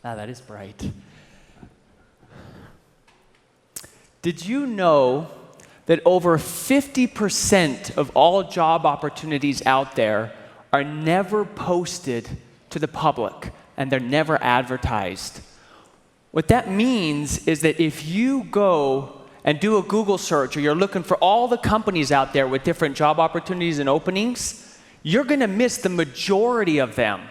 That is bright. Did you know that over 50% of all job opportunities out there are never posted to the public and they're never advertised? What that means is that if you go and do a Google search or you're looking for all the companies out there with different job opportunities and openings, you're going to miss the majority of them.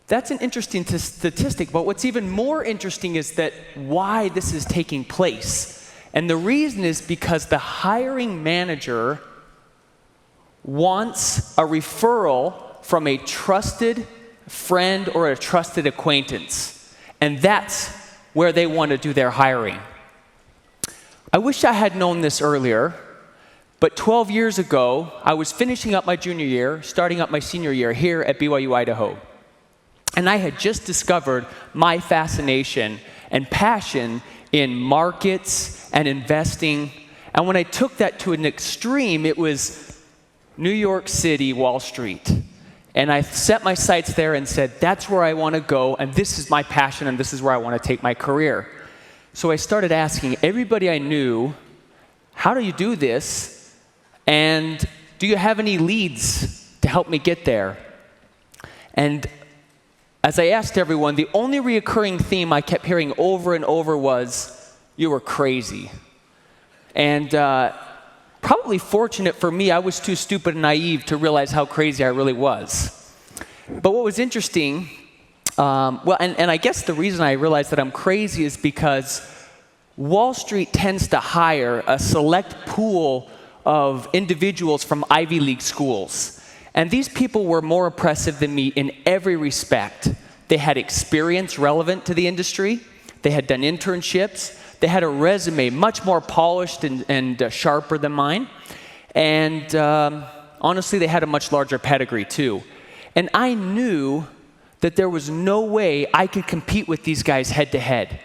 That's an interesting statistic, but what's even more interesting is that why this is taking place. And the reason is because the hiring manager wants a referral from a trusted friend or a trusted acquaintance. And that's where they want to do their hiring. I wish I had known this earlier, but 12 years ago, I was finishing up my junior year, starting up my senior year here at BYU, Idaho. And I had just discovered my fascination and passion in markets and investing. And when I took that to an extreme, it was New York City, Wall Street. And I set my sights there and said, that's where I want to go, and this is my passion, and this is where I want to take my career. So I started asking everybody I knew, how do you do this? And do you have any leads to help me get there? And as I asked everyone, the only recurring theme I kept hearing over and over was, you were crazy. And probably fortunate for me, I was too stupid and naive to realize how crazy I really was. But what was interesting, and I guess the reason I realized that I'm crazy is because Wall Street tends to hire a select pool of individuals from Ivy League schools. And these people were more impressive than me in every respect. They had experience relevant to the industry. They had done internships. They had a resume much more polished and sharper than mine. And honestly, they had a much larger pedigree too. And I knew that there was no way I could compete with these guys head to head.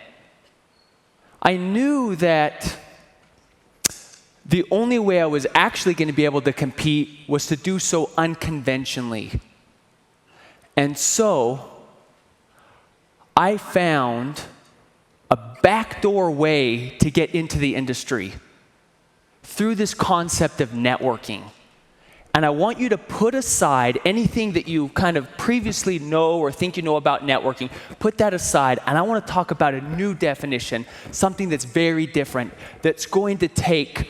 I knew that the only way I was actually going to be able to compete was to do so unconventionally. And so I found a backdoor way to get into the industry through this concept of networking. And I want you to put aside anything that you kind of previously know or think you know about networking. Put that aside, and I want to talk about a new definition, something that's very different, that's going to take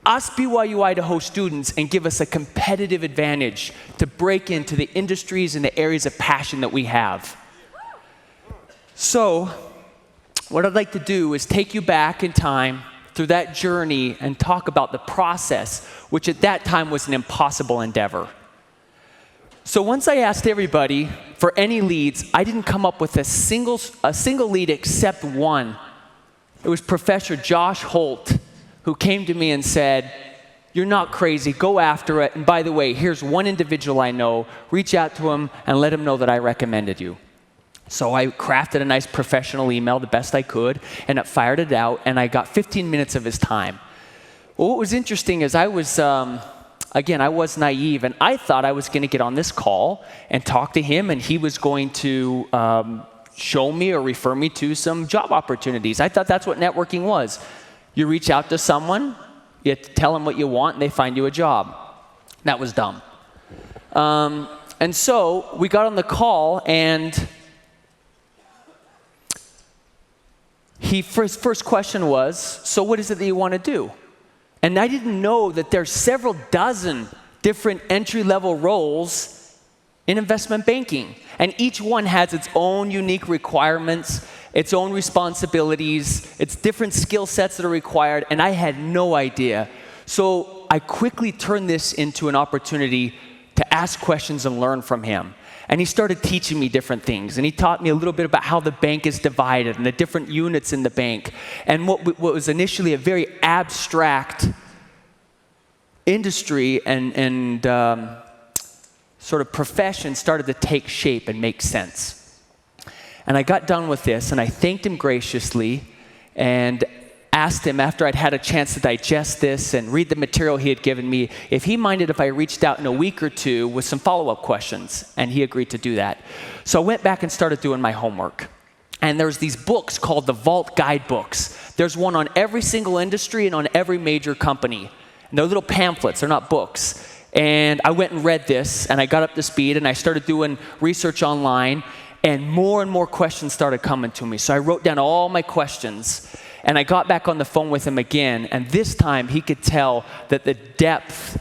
us BYU Idaho students and give us a competitive advantage to break into the industries and the areas of passion that we have. So, what I'd like to do is take you back in time through that journey and talk about the process, which at that time was an impossible endeavor. So once I asked everybody for any leads, I didn't come up with a single lead except one. It was Professor Josh Holt, who came to me and said, you're not crazy, go after it. And by the way, here's one individual I know, reach out to him and let him know that I recommended you. So I crafted a nice professional email, the best I could, and I fired it out, and I got 15 minutes of his time. Well, what was interesting is I was naive, and I thought I was going to get on this call and talk to him, and he was going to show me or refer me to some job opportunities. I thought that's what networking was. You reach out to someone, you tell them what you want, and they find you a job. That was dumb. And so we got on the call, and his first question was, so what is it that you want to do? And I didn't know that there's several dozen different entry-level roles in investment banking. And each one has its own unique requirements, its own responsibilities, its different skill sets that are required, and I had no idea. So I quickly turned this into an opportunity to ask questions and learn from him. And he started teaching me different things. And he taught me a little bit about how the bank is divided and the different units in the bank. And what was initially a very abstract industry and sort of profession started to take shape and make sense. And I got done with this, and I thanked him graciously. And asked him, after I'd had a chance to digest this and read the material he had given me, if he minded if I reached out in a week or two with some follow-up questions, and he agreed to do that. So I went back and started doing my homework. And there's these books called the Vault Guidebooks. There's one on every single industry and on every major company. And they're little pamphlets, they're not books. And I went and read this, and I got up to speed, and I started doing research online, and more questions started coming to me. So I wrote down all my questions, and I got back on the phone with him again, and this time he could tell that the depth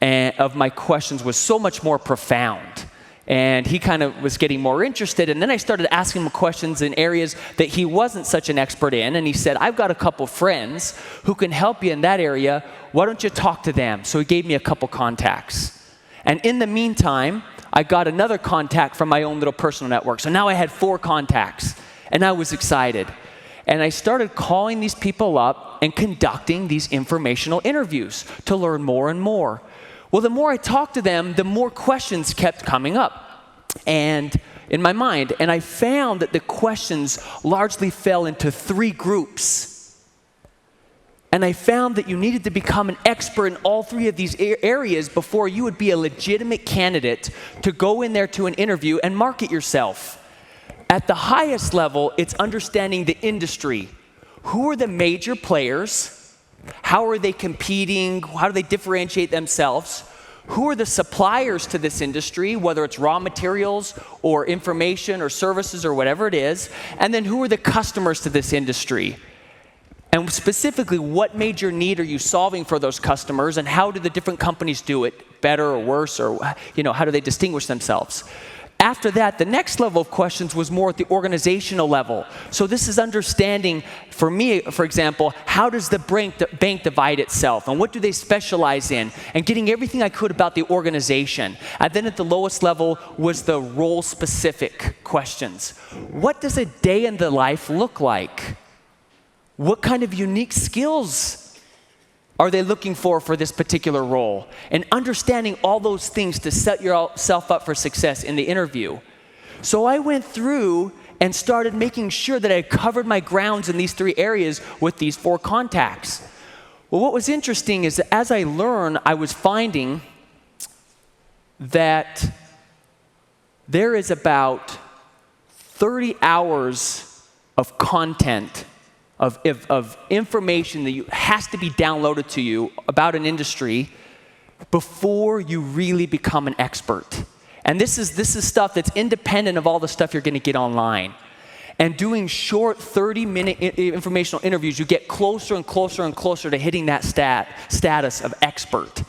of my questions was so much more profound. And he kind of was getting more interested, and then I started asking him questions in areas that he wasn't such an expert in, and he said, I've got a couple friends who can help you in that area. Why don't you talk to them? So he gave me a couple contacts. And in the meantime, I got another contact from my own little personal network. So now I had 4 contacts, and I was excited. And I started calling these people up and conducting these informational interviews to learn more and more. Well, the more I talked to them, the more questions kept coming up and in my mind. And I found that the questions largely fell into 3 groups. And I found that you needed to become an expert in all 3 of these areas before you would be a legitimate candidate to go in there to an interview and market yourself. At the highest level, it's understanding the industry. Who are the major players? How are they competing? How do they differentiate themselves? Who are the suppliers to this industry, whether it's raw materials or information or services or whatever it is? And then who are the customers to this industry? And specifically, what major need are you solving for those customers, and how do the different companies do it, better or worse, or how do they distinguish themselves? After that, the next level of questions was more at the organizational level. So this is understanding, for me, for example, how does the bank divide itself, and what do they specialize in, and getting everything I could about the organization. And then at the lowest level was the role-specific questions. What does a day in the life look like? What kind of unique skills are they looking for this particular role? And understanding all those things to set yourself up for success in the interview. So I went through and started making sure that I covered my grounds in these 3 areas with these 4 contacts. Well, what was interesting is that as I learned, I was finding that there is about 30 hours of content of information that has to be downloaded to you about an industry before you really become an expert. And this is stuff that's independent of all the stuff you're going to get online. And doing short 30-minute informational interviews, you get closer and closer and closer to hitting that status of expert.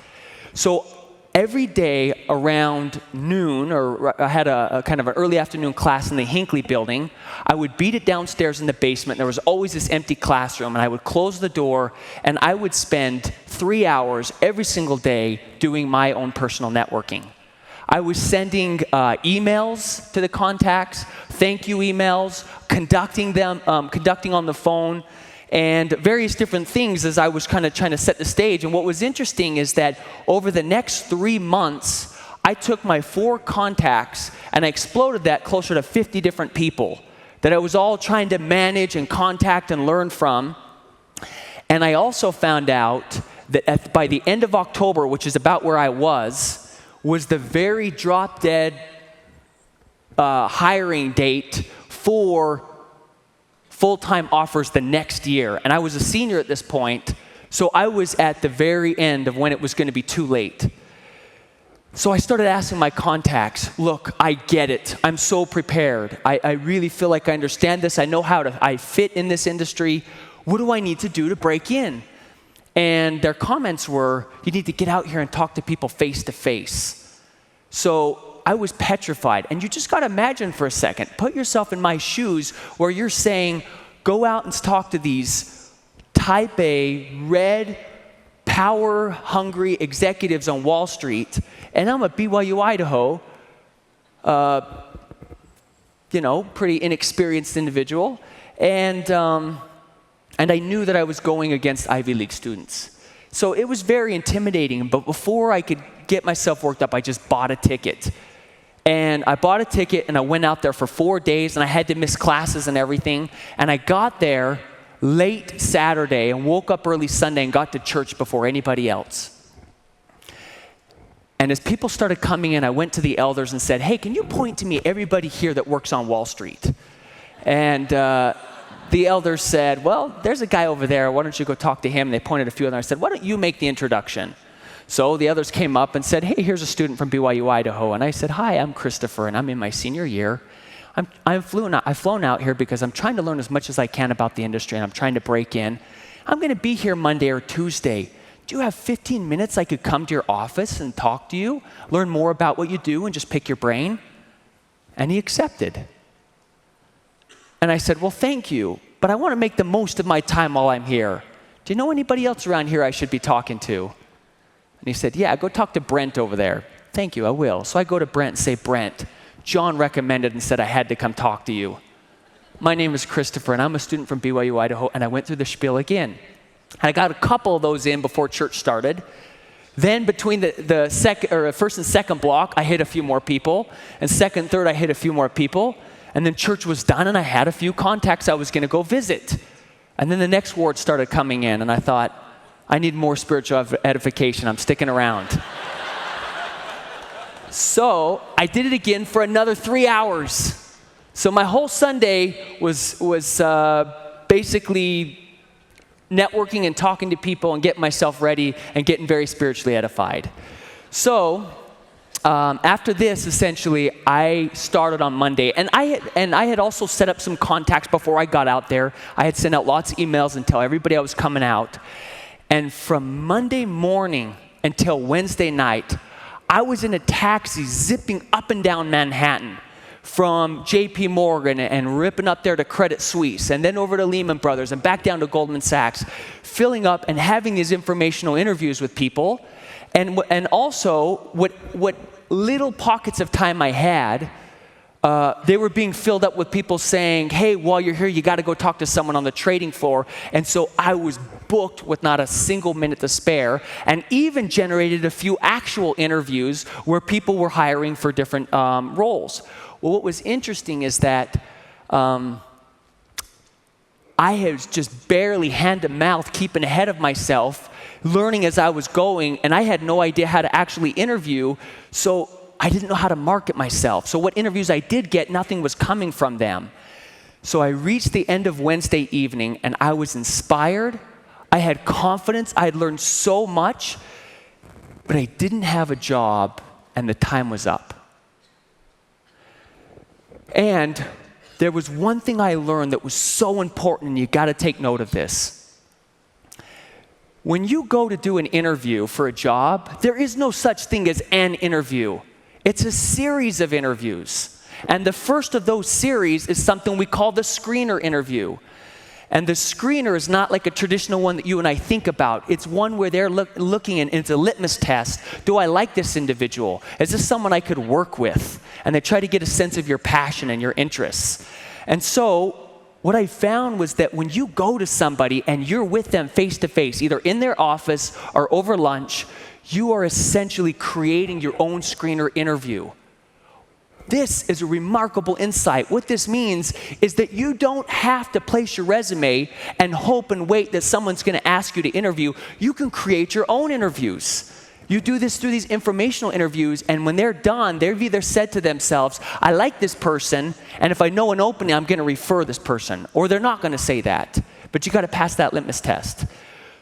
So every day around noon, or I had a kind of an early afternoon class in the Hinckley building, I would beat it downstairs in the basement. There was always this empty classroom, and I would close the door, and I would spend 3 hours every single day doing my own personal networking. I was sending emails to the contacts, thank you emails, conducting on the phone, and various different things as I was kind of trying to set the stage. And what was interesting is that over the next 3 months, I took my 4 contacts and I exploded that closer to 50 different people that I was all trying to manage and contact and learn from. And I also found out that by the end of October, which is about where I was the very drop-dead hiring date for full-time offers the next year. And I was a senior at this point, so I was at the very end of when it was going to be too late. So I started asking my contacts, look, I get it. I'm so prepared. I really feel like I understand this. I know I fit in this industry. What do I need to do to break in? And their comments were, you need to get out here and talk to people face to face. So I was petrified. And you just got to imagine for a second, put yourself in my shoes where you're saying, go out and talk to these type A, red, power-hungry executives on Wall Street, and I'm a BYU, Idaho, pretty inexperienced individual, and I knew that I was going against Ivy League students. So it was very intimidating, but before I could get myself worked up, I just bought a ticket. And I bought a ticket, and I went out there for 4 days, and I had to miss classes and everything. And I got there late Saturday and woke up early Sunday and got to church before anybody else. And as people started coming in, I went to the elders and said, hey, can you point to me everybody here that works on Wall Street? And the elders said, well, there's a guy over there. Why don't you go talk to him? And they pointed a few of them. I said, why don't you make the introduction? So the others came up and said, hey, here's a student from BYU, Idaho. And I said, hi, I'm Christopher, and I'm in my senior year. I've flown out here because I'm trying to learn as much as I can about the industry, and I'm trying to break in. I'm going to be here Monday or Tuesday. Do you have 15 minutes I could come to your office and talk to you, learn more about what you do, and just pick your brain? And he accepted. And I said, well, thank you, but I want to make the most of my time while I'm here. Do you know anybody else around here I should be talking to? And he said, yeah, go talk to Brent over there. Thank you, I will. So I go to Brent and say, Brent, John recommended and said I had to come talk to you. My name is Christopher, and I'm a student from BYU, Idaho, and I went through the spiel again. I got a couple of those in before church started. Then between the first and second block, I hit a few more people. And second, third, I hit a few more people. And then church was done, and I had a few contacts I was going to go visit. And then the next ward started coming in, and I thought, I need more spiritual edification. I'm sticking around. So I did it again for another 3 hours. So my whole Sunday was basically networking and talking to people and getting myself ready and getting very spiritually edified. So after this, essentially, I started on Monday. And I had also set up some contacts before I got out there. I had sent out lots of emails and tell everybody I was coming out. And from Monday morning until Wednesday night, I was in a taxi zipping up and down Manhattan from JP Morgan and ripping up there to Credit Suisse and then over to Lehman Brothers and back down to Goldman Sachs, filling up and having these informational interviews with people. And also, what little pockets of time I had, they were being filled up with people saying, hey, while you're here, you got to go talk to someone on the trading floor. And so I was booked with not a single minute to spare, and even generated a few actual interviews where people were hiring for different roles. Well, what was interesting is that I was just barely hand to mouth, keeping ahead of myself, learning as I was going, and I had no idea how to actually interview, so I didn't know how to market myself. So what interviews I did get, nothing was coming from them. So I reached the end of Wednesday evening, and I was inspired. I had confidence. I had learned so much, but I didn't have a job, and the time was up. And there was one thing I learned that was so important, and you got to take note of this. When you go to do an interview for a job, there is no such thing as an interview. It's a series of interviews. And the first of those series is something we call the screener interview. And the screener is not like a traditional one that you and I think about. It's one where they're looking, and it's a litmus test. Do I like this individual? Is this someone I could work with? And they try to get a sense of your passion and your interests. And so what I found was that when you go to somebody and you're with them face to face, either in their office or over lunch, you are essentially creating your own screener interview. This is a remarkable insight. What this means is that you don't have to place your resume and hope and wait that someone's going to ask you to interview. You can create your own interviews. You do this through these informational interviews, and when they're done, they've either said to themselves, I like this person, and if I know an opening, I'm going to refer this person. Or they're not going to say that, but you got to pass that litmus test.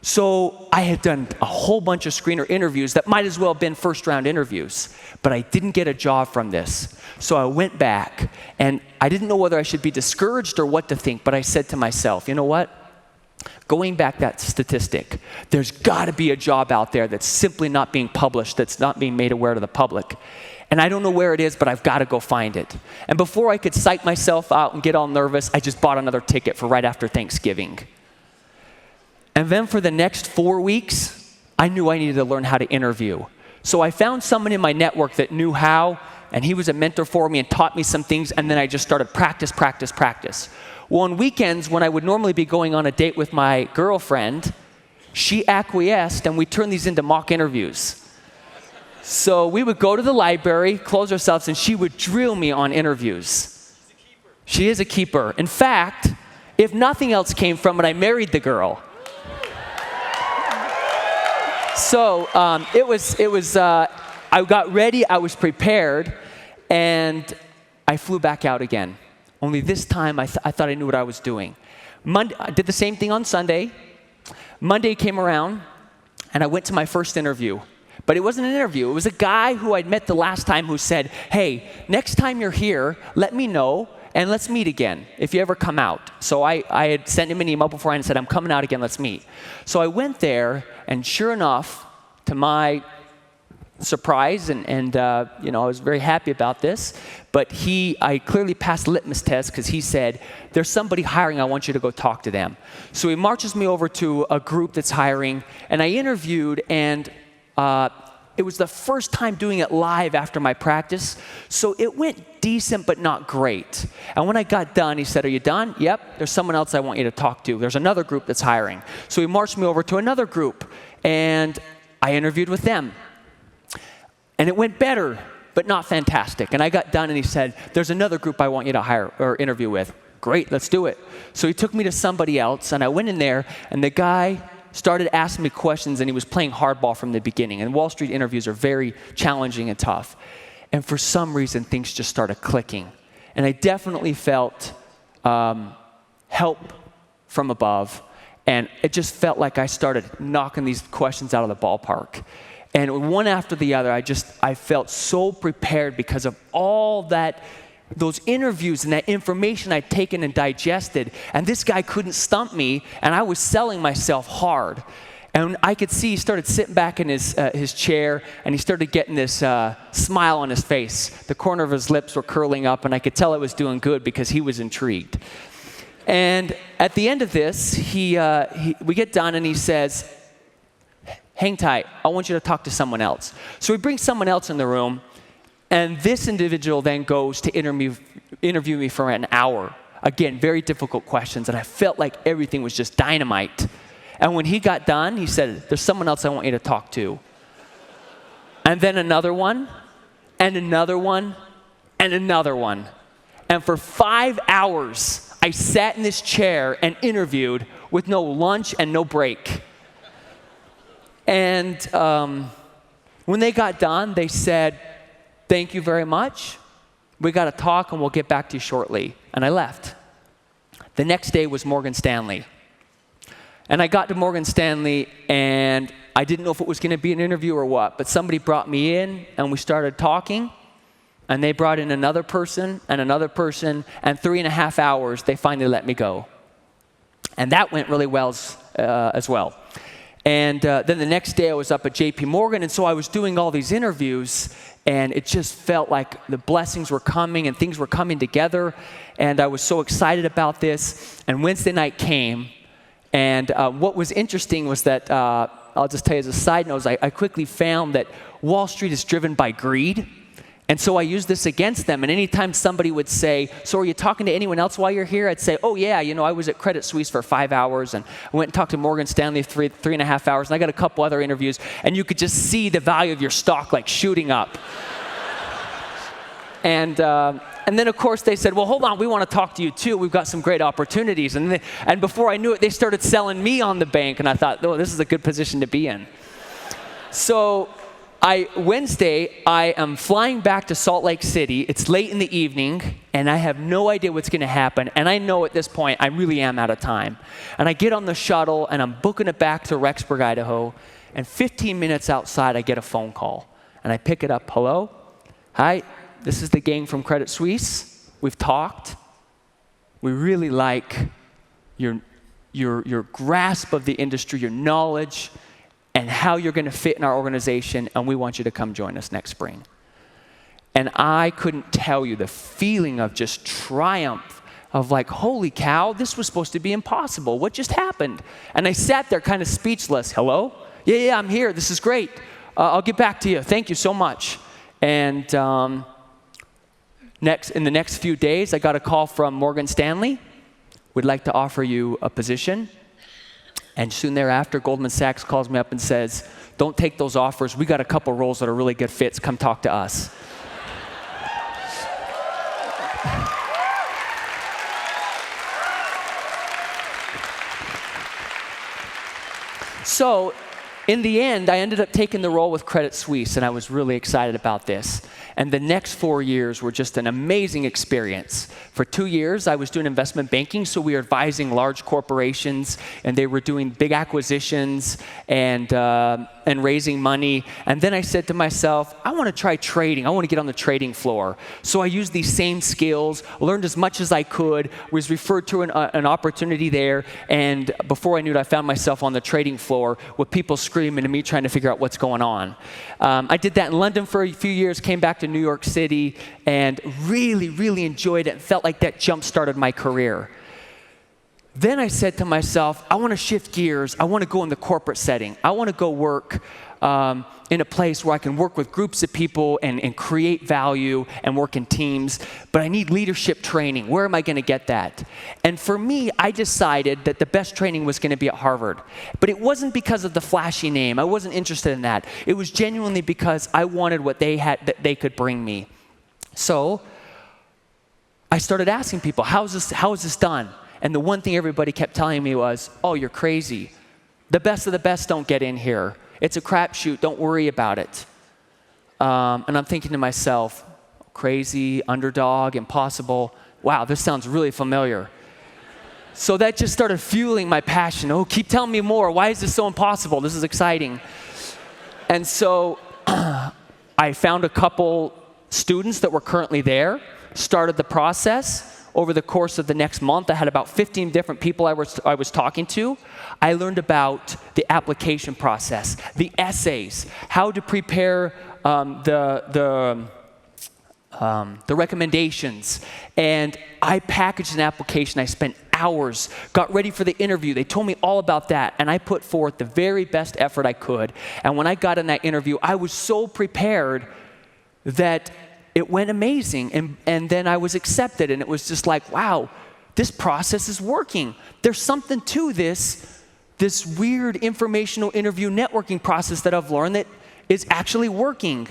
So I had done a whole bunch of screener interviews that might as well have been first-round interviews, but I didn't get a job from this. So I went back, and I didn't know whether I should be discouraged or what to think, but I said to myself, you know what? Going back that statistic, there's got to be a job out there that's simply not being published, that's not being made aware to the public. And I don't know where it is, but I've got to go find it. And before I could psych myself out and get all nervous, I just bought another ticket for right after Thanksgiving. And then for the next 4 weeks, I knew I needed to learn how to interview. So I found someone in my network that knew how, and he was a mentor for me and taught me some things, and then I just started practice. Well, on weekends, when I would normally be going on a date with my girlfriend, she acquiesced, and we turned these into mock interviews. So we would go to the library, close ourselves, and she would drill me on interviews. She is a keeper. In fact, if nothing else came from it, I married the girl. So I got ready, I was prepared, and I flew back out again. Only this time I thought I knew what I was doing. I did the same thing on Sunday. Monday came around, and I went to my first interview. But it wasn't an interview. It was a guy who I'd met the last time who said, hey, next time you're here, let me know, and let's meet again if you ever come out. So I had sent him an email beforehand and said, I'm coming out again, let's meet. So I went there, and sure enough, to my surprise, and I was very happy about this, but I clearly passed the litmus test because he said, there's somebody hiring, I want you to go talk to them. So he marches me over to a group that's hiring, and I interviewed, and it was the first time doing it live after my practice, so it went decent but not great. And when I got done, he said, are you done? Yep, there's someone else I want you to talk to. There's another group that's hiring. So he marched me over to another group, and I interviewed with them. And it went better, but not fantastic. And I got done, and he said, there's another group I want you to hire or interview with. Great, let's do it. So he took me to somebody else, and I went in there, and the guy started asking me questions, and he was playing hardball from the beginning. And Wall Street interviews are very challenging and tough. And for some reason, things just started clicking. And I definitely felt help from above. And it just felt like I started knocking these questions out of the ballpark. And one after the other, I felt so prepared because of all those interviews and that information I'd taken and digested. And this guy couldn't stump me, and I was selling myself hard. And I could see he started sitting back in his chair, and he started getting this smile on his face. The corner of his lips were curling up, and I could tell it was doing good because he was intrigued. And at the end of this, we get done, and he says, hang tight, I want you to talk to someone else. So we bring someone else in the room, and this individual then goes to interview me for an hour. Again, very difficult questions, and I felt like everything was just dynamite. And when he got done, he said, there's someone else I want you to talk to. And then another one, and another one, and another one. And for 5 hours, I sat in this chair and interviewed with no lunch and no break. And when they got done, they said, thank you very much. We got to talk, and we'll get back to you shortly. And I left. The next day was Morgan Stanley. And I got to Morgan Stanley, and I didn't know if it was going to be an interview or what, but somebody brought me in, and we started talking. And they brought in another person, and 3.5 hours, they finally let me go. And that went really well as well. And then the next day I was up at JP Morgan, and so I was doing all these interviews, and it just felt like the blessings were coming and things were coming together, and I was so excited about this. And Wednesday night came, and what was interesting was that, I'll just tell you as a side note, I quickly found that Wall Street is driven by greed. And so I used this against them. And anytime somebody would say, so are you talking to anyone else while you're here? I'd say, oh yeah, I was at Credit Suisse for 5 hours, and I went and talked to Morgan Stanley for 3.5 hours, and I got a couple other interviews, and you could just see the value of your stock like shooting up. And then of course they said, well, hold on, we want to talk to you too. We've got some great opportunities. And before I knew it, they started selling me on the bank, and I thought, oh, this is a good position to be in. So Wednesday, I am flying back to Salt Lake City. It's late in the evening, and I have no idea what's going to happen. And I know at this point, I really am out of time. And I get on the shuttle, and I'm booking it back to Rexburg, Idaho. And 15 minutes outside, I get a phone call. And I pick it up. Hello? Hi, this is the gang from Credit Suisse. We've talked. We really like your grasp of the industry, your knowledge, and how you're going to fit in our organization, and we want you to come join us next spring. And I couldn't tell you the feeling of just triumph, of like, holy cow, this was supposed to be impossible. What just happened? And I sat there kind of speechless. Hello? Yeah, I'm here. This is great. I'll get back to you. Thank you so much. And in the next few days, I got a call from Morgan Stanley. We'd like to offer you a position. And soon thereafter, Goldman Sachs calls me up and says, don't take those offers. We got a couple roles that are really good fits. Come talk to us. So in the end, I ended up taking the role with Credit Suisse, and I was really excited about this. And the next 4 years were just an amazing experience. For 2 years, I was doing investment banking, so we were advising large corporations, and they were doing big acquisitions and raising money. And then I said to myself, I want to try trading. I want to get on the trading floor. So I used these same skills, learned as much as I could, was referred to an opportunity there, and before I knew it, I found myself on the trading floor with people screaming at me trying to figure out what's going on. I did that in London for a few years, came back to New York City, and really, really enjoyed it. Felt like that jump-started my career. Then I said to myself, I want to shift gears. I want to go in the corporate setting. I want to go work in a place where I can work with groups of people and create value and work in teams, but I need leadership training. Where am I going to get that? And for me, I decided that the best training was going to be at Harvard. But it wasn't because of the flashy name. I wasn't interested in that. It was genuinely because I wanted what they had that they could bring me. So I started asking people, how is this done? And the one thing everybody kept telling me was, oh, you're crazy. The best of the best don't get in here. It's a crapshoot. Don't worry about it. And I'm thinking to myself, crazy, underdog, impossible. Wow, this sounds really familiar. So that just started fueling my passion. Oh, keep telling me more. Why is this so impossible? This is exciting. And so I found a couple students that were currently there, started the process. Over the course of the next month, I had about 15 different people I was talking to. I learned about the application process, the essays, how to prepare the recommendations. And I packaged an application. I spent hours, got ready for the interview. They told me all about that, and I put forth the very best effort I could. And when I got in that interview, I was so prepared that it went amazing, and then I was accepted, and it was just like, wow, this process is working. There's something to this weird informational interview networking process that I've learned that is actually working.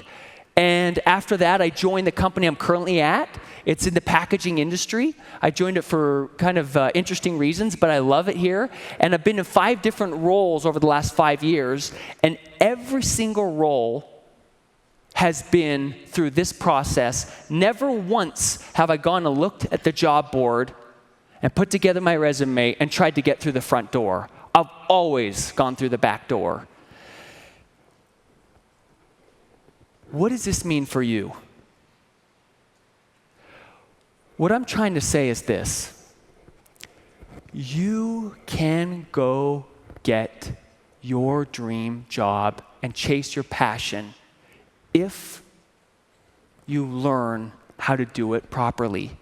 And after that, I joined the company I'm currently at. It's in the packaging industry. I joined it for kind of interesting reasons, but I love it here. And I've been in 5 different roles over the last 5 years, and every single role has been through this process. Never once have I gone and looked at the job board and put together my resume and tried to get through the front door. I've always gone through the back door. What does this mean for you? What I'm trying to say is this. You can go get your dream job and chase your passion if you learn how to do it properly.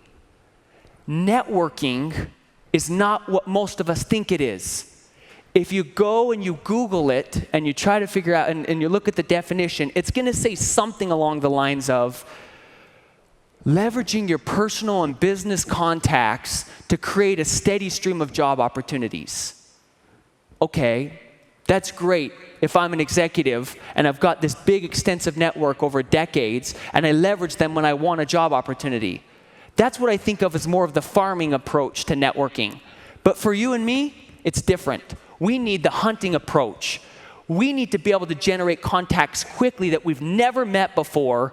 Networking is not what most of us think it is. If you go and you Google it and you try to figure out and you look at the definition, it's going to say something along the lines of leveraging your personal and business contacts to create a steady stream of job opportunities. Okay, that's great if I'm an executive and I've got this big extensive network over decades and I leverage them when I want a job opportunity. That's what I think of as more of the farming approach to networking. But for you and me, it's different. We need the hunting approach. We need to be able to generate contacts quickly that we've never met before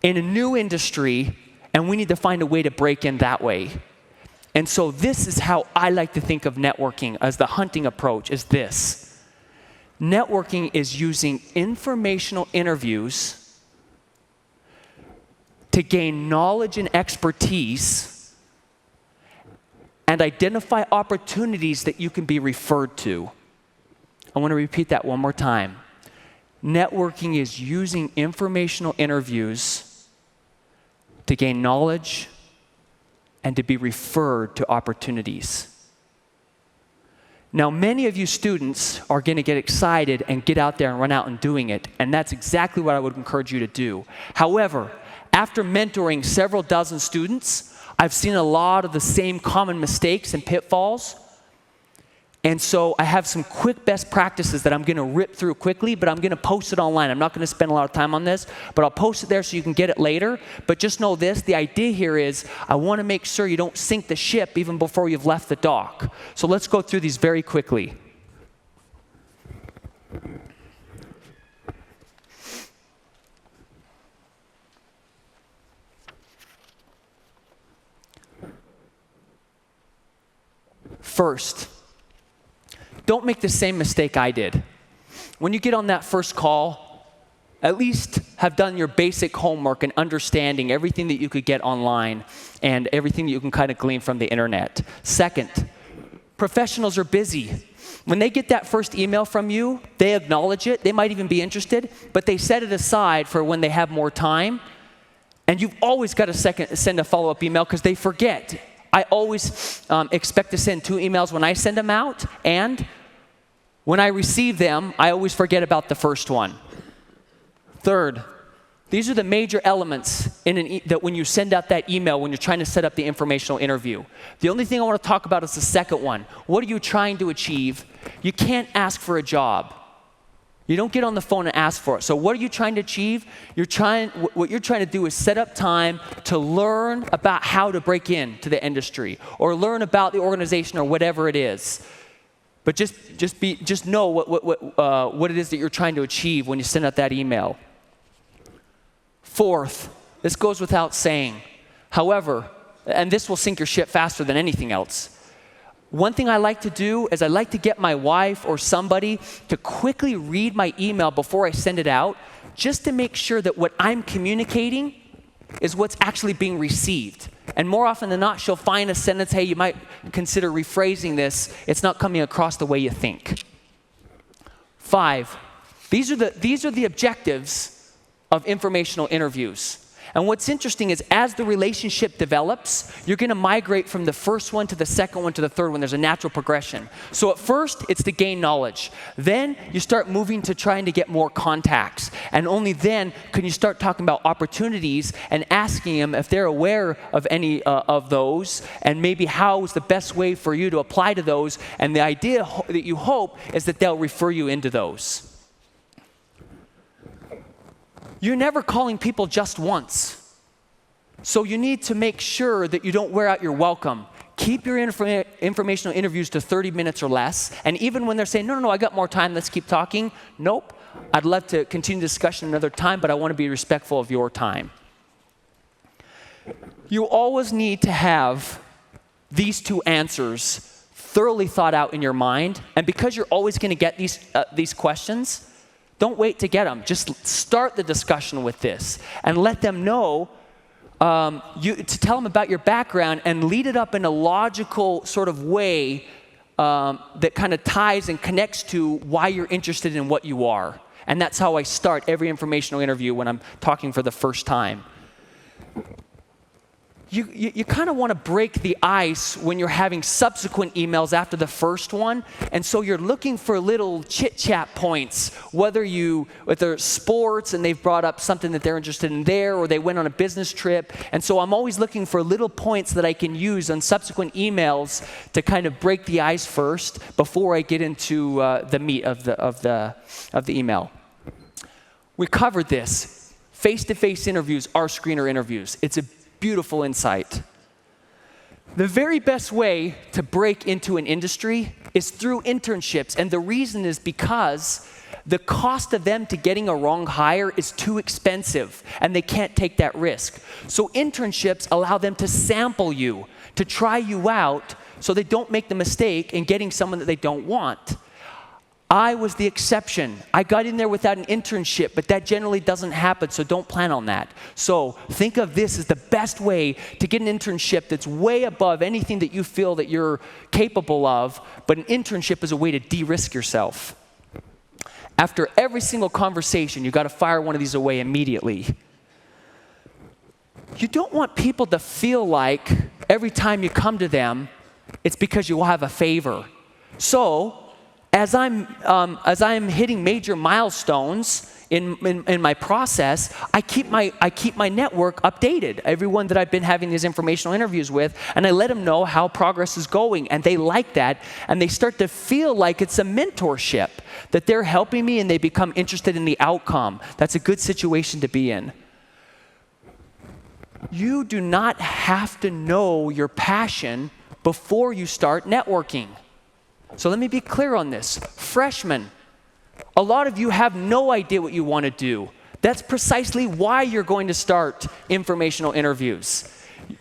in a new industry, and we need to find a way to break in that way. And so this is how I like to think of networking as the hunting approach, is this. Networking is using informational interviews to gain knowledge and expertise and identify opportunities that you can be referred to. I want to repeat that one more time. Networking is using informational interviews to gain knowledge and to be referred to opportunities. Now, many of you students are going to get excited and get out there and run out and doing it, and that's exactly what I would encourage you to do. However, after mentoring several dozen students, I've seen a lot of the same common mistakes and pitfalls. And so I have some quick best practices that I'm going to rip through quickly, but I'm going to post it online. I'm not going to spend a lot of time on this, but I'll post it there so you can get it later. But just know this, the idea here is I want to make sure you don't sink the ship even before you've left the dock. So let's go through these very quickly. First, don't make the same mistake I did. When you get on that first call, at least have done your basic homework and understanding everything that you could get online and everything that you can kind of glean from the internet. Second, professionals are busy. When they get that first email from you, they acknowledge it. They might even be interested, but they set it aside for when they have more time. And you've always got to send a follow-up email because they forget. I always expect to send 2 emails when I send them out, and when I receive them, I always forget about the first one. Third, these are the major elements that when you send out that email, when you're trying to set up the informational interview. The only thing I want to talk about is the second one. What are you trying to achieve? You can't ask for a job. You don't get on the phone and ask for it. So what are you trying to achieve? What you're trying to do is set up time to learn about how to break into the industry or learn about the organization or whatever it is. But just know what it is that you're trying to achieve when you send out that email. Fourth, this goes without saying. However, and this will sink your ship faster than anything else. One thing I like to do is I like to get my wife or somebody to quickly read my email before I send it out, just to make sure that what I'm communicating is what's actually being received. And more often than not, she'll find a sentence, hey, you might consider rephrasing this. It's not coming across the way you think. 5, these are the objectives of informational interviews. And what's interesting is as the relationship develops, you're going to migrate from the first one to the second one to the third one. There's a natural progression. So at first, it's to gain knowledge. Then you start moving to trying to get more contacts. And only then can you start talking about opportunities and asking them if they're aware of any of those and maybe how is the best way for you to apply to those. And the idea that you hope is that they'll refer you into those. You're never calling people just once. So you need to make sure that you don't wear out your welcome. Keep your informational interviews to 30 minutes or less. And even when they're saying, no, I got more time, let's keep talking. Nope, I'd love to continue discussion another time, but I want to be respectful of your time. You always need to have these 2 answers thoroughly thought out in your mind. And because you're always going to get these questions, don't wait to get them. Just start the discussion with this and let them know, to tell them about your background and lead it up in a logical sort of way that kind of ties and connects to why you're interested in what you are. And that's how I start every informational interview when I'm talking for the first time. You kind of want to break the ice when you're having subsequent emails after the first one. And so you're looking for little chit-chat points, whether they're sports and they've brought up something that they're interested in there, or they went on a business trip. And so I'm always looking for little points that I can use on subsequent emails to kind of break the ice first before I get into the meat of the email. We covered this. Face-to-face interviews are screener interviews. It's a beautiful insight. The very best way to break into an industry is through internships, and the reason is because the cost of them to getting a wrong hire is too expensive, and they can't take that risk. So internships allow them to sample you, to try you out, so they don't make the mistake in getting someone that they don't want. I was the exception. I got in there without an internship, but that generally doesn't happen, so don't plan on that. So think of this as the best way to get an internship that's way above anything that you feel that you're capable of, but an internship is a way to de-risk yourself. After every single conversation, you've got to fire one of these away immediately. You don't want people to feel like every time you come to them, it's because you will have a favor. So, as I'm hitting major milestones in my process, I keep my network updated. Everyone that I've been having these informational interviews with, and I let them know how progress is going, and they like that, and they start to feel like it's a mentorship, that they're helping me, and they become interested in the outcome. That's a good situation to be in. You do not have to know your passion before you start networking. So let me be clear on this. Freshmen, a lot of you have no idea what you want to do. That's precisely why you're going to start informational interviews.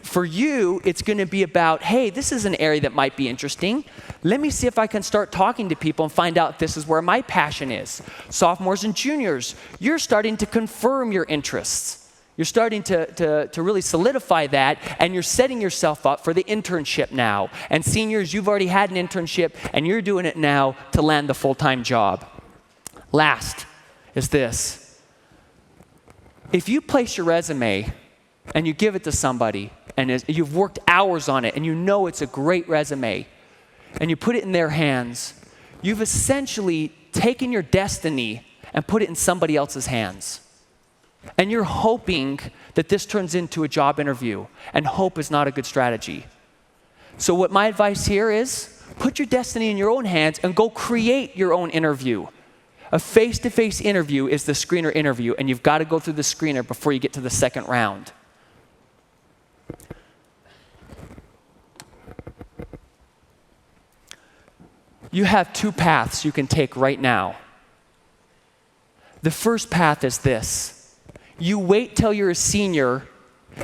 For you, it's going to be about, hey, this is an area that might be interesting. Let me see if I can start talking to people and find out if this is where my passion is. Sophomores and juniors, you're starting to confirm your interests. You're starting to really solidify that, and you're setting yourself up for the internship now. And seniors, you've already had an internship, and you're doing it now to land the full-time job. Last is this. If you place your resume and you give it to somebody, and you've worked hours on it, and you know it's a great resume, and you put it in their hands, you've essentially taken your destiny and put it in somebody else's hands. And you're hoping that this turns into a job interview, and hope is not a good strategy. So what my advice here is, put your destiny in your own hands and go create your own interview. A face-to-face interview is the screener interview, and you've got to go through the screener before you get to the second round. You have two paths you can take right now. The first path is this. You wait till you're a senior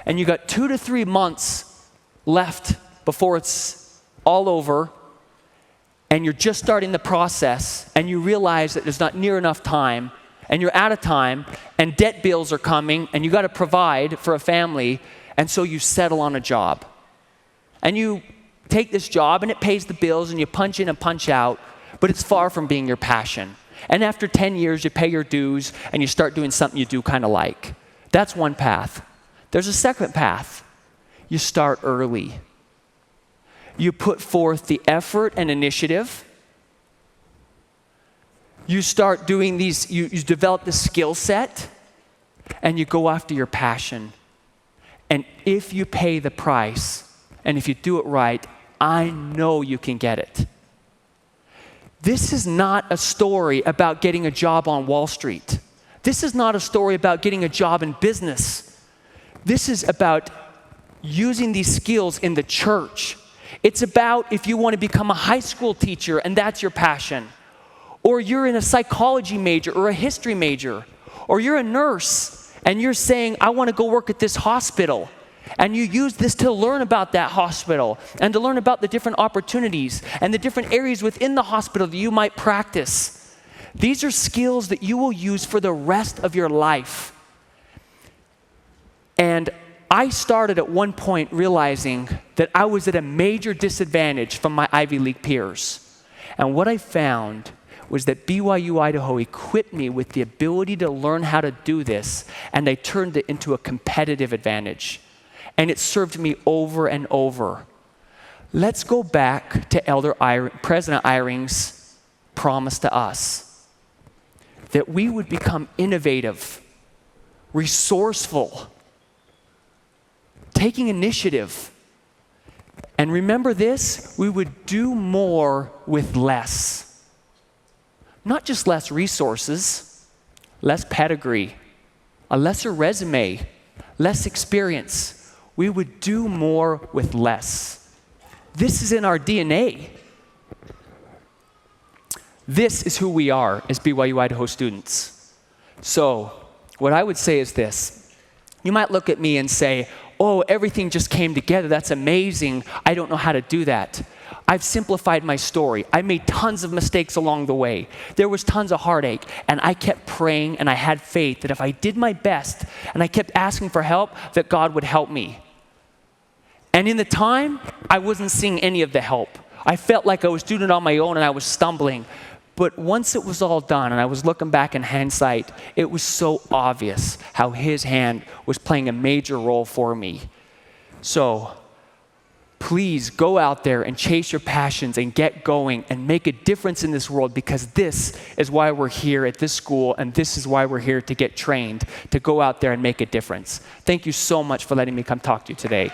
and you got 2 to 3 months left before it's all over, and you're just starting the process, and you realize that there's not near enough time, and you're out of time, and debt bills are coming, and you got to provide for a family, and so you settle on a job. And you take this job, and it pays the bills, and you punch in and punch out, but it's far from being your passion. And after 10 years, you pay your dues, and you start doing something you do kind of like. That's one path. There's a second path. You start early. You put forth the effort and initiative. You start doing these, you develop the skill set, and you go after your passion. And if you pay the price, and if you do it right, I know you can get it. This is not a story about getting a job on Wall Street. This is not a story about getting a job in business. This is about using these skills in the church. It's about if you want to become a high school teacher and that's your passion, or you're in a psychology major or a history major, or you're a nurse and you're saying, I want to go work at this hospital. And you use this to learn about that hospital and to learn about the different opportunities and the different areas within the hospital that you might practice. These are skills that you will use for the rest of your life. And I started at one point realizing that I was at a major disadvantage from my Ivy League peers. And what I found was that BYU Idaho equipped me with the ability to learn how to do this, and they turned it into a competitive advantage. And it served me over and over. Let's go back to President Eyring's promise to us that we would become innovative, resourceful, taking initiative. And remember this, we would do more with less. Not just less resources, less pedigree, a lesser resume, less experience. We would do more with less. This is in our DNA. This is who we are as BYU Idaho students. So, what I would say is this. You might look at me and say, oh, everything just came together. That's amazing. I don't know how to do that. I've simplified my story. I made tons of mistakes along the way. There was tons of heartache, and I kept praying, and I had faith that if I did my best, and I kept asking for help, that God would help me. And in the time, I wasn't seeing any of the help. I felt like I was doing it on my own and I was stumbling. But once it was all done and I was looking back in hindsight, it was so obvious how His hand was playing a major role for me. So please go out there and chase your passions and get going and make a difference in this world, because this is why we're here at this school, and this is why we're here to get trained, to go out there and make a difference. Thank you so much for letting me come talk to you today.